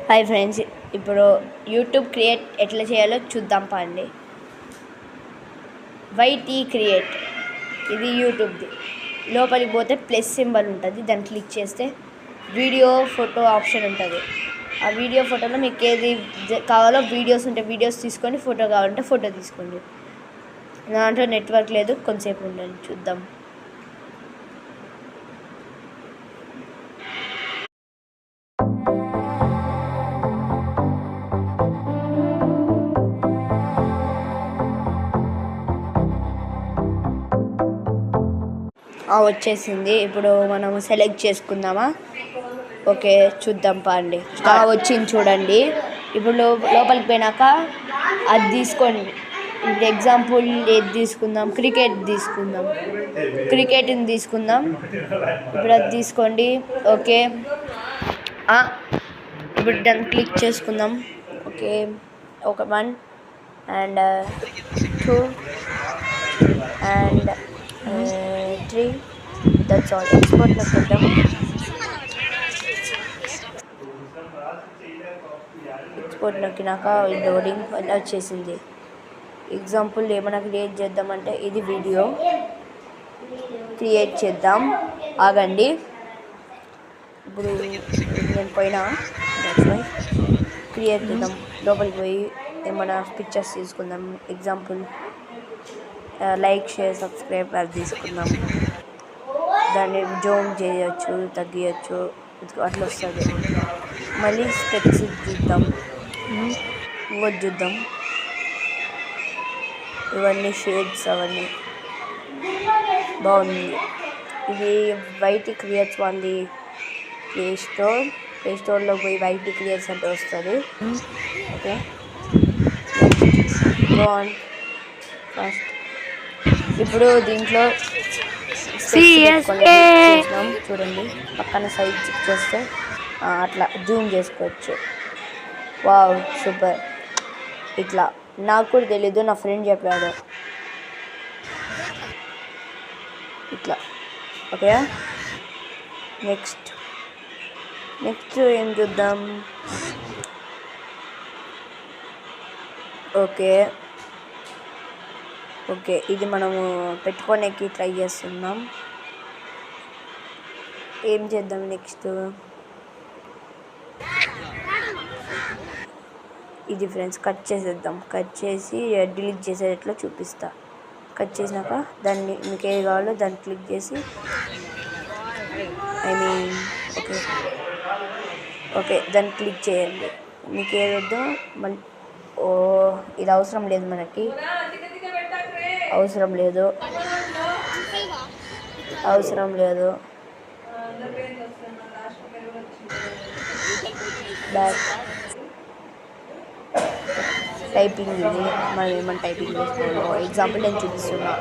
Hi friends, ఇప్పుడు YouTube create ఎట్లా చేయాలో చూద్దాం పండి. వైటీ క్రియేట్ ఇది యూట్యూబ్ది. లోపలికి పోతే ప్లస్ సింబల్ ఉంటుంది, దాన్ని క్లిక్ చేస్తే వీడియో ఫోటో ఆప్షన్ ఉంటుంది. ఆ వీడియో ఫోటోలో మీకు ఏది కావాలో వీడియోస్ ఉంటే వీడియోస్ తీసుకోండి, ఫోటో కావాలంటే ఫోటో తీసుకోండి. దాంట్లో నెట్వర్క్ లేదు, కొంచెంసేపు ఉండండి చూద్దాం. వచ్చేసింది. ఇప్పుడు మనం సెలెక్ట్ చేసుకుందామా? ఓకే, చూద్దాం పండి. వచ్చింది చూడండి. ఇప్పుడు లోపలికి పోయినాక అది తీసుకోండి. ఇప్పుడు ఎగ్జాంపుల్ ఏది తీసుకుందాం? క్రికెట్ని తీసుకుందాం. ఇప్పుడు అది తీసుకోండి. ఓకే, ఇప్పుడు దాన్ని క్లిక్ చేసుకుందాం. ఓకే, ఒక 1 and 2 and 3. That's all. Export నొక్కిద్దాం. ఎక్స్పోర్ట్ నొక్కినాక లోడింగ్ వచ్చేసింది. ఎగ్జాంపుల్ ఏమైనా క్రియేట్ చేద్దామంటే ఇది వీడియో క్రియేట్ చేద్దాం. ఆగండి, ఇప్పుడు నేను పోయినా క్రియేట్ చేద్దాం. లోపలికి పోయి ఏమైనా పిక్చర్స్ తీసుకుందాం. ఎగ్జాంపుల్ లైక్, షేర్, సబ్స్క్రైబ్ అది తీసుకుందాం. దాన్ని జూమ్ చేయొచ్చు, తగ్గియచ్చు, అట్లా వస్తుంది. మళ్ళీ స్టెప్స్ చూద్దాం. ఇంకోటి చూద్దాం. ఇవన్నీ షేడ్స్ అవన్నీ బాగుంది. ఇది వైటీ క్రియేట్స్ వాళ్ళది ప్లే స్టోర్లో పోయి వైటీ క్రియేట్స్ అంటే వస్తుంది. ఓకే, ఫస్ట్ ఇప్పుడు దీంట్లో చూడండి, పక్కన సైజ్ చెక్ చేస్తే అట్లా జూమ్ చేసుకోవచ్చు. Wow, super. ఇట్లా నాకు కూడా తెలీదు, నా ఫ్రెండ్ చెప్పాడు ఇట్లా. ఓకే, నెక్స్ట్ ఏం చూద్దాం? ఓకే, ఇది మనము పెట్టుకోనేకి ట్రై చేస్తున్నాం. ఏం చేద్దాం నెక్స్ట్? ఇది ఫ్రెండ్స్ కట్ చేసేద్దాం. కట్ చేసి డిలీట్ చేసేటట్లు చూపిస్తా. కట్ చేసినాక దాన్ని మీకు ఏది కావాలో దాన్ని క్లిక్ చేసి ఓకే దాన్ని క్లిక్ చేయండి. మీకు ఏది వద్దో మళ్ళీ ఇది అవసరం లేదు, మనకి అవసరం లేదు. బ్యాక్ టైపింగ్ ఇది మనం ఏమన్నా టైపింగ్ చేసుకోవాలి. ఎగ్జాంపుల్ నేను చూపిస్తున్నా.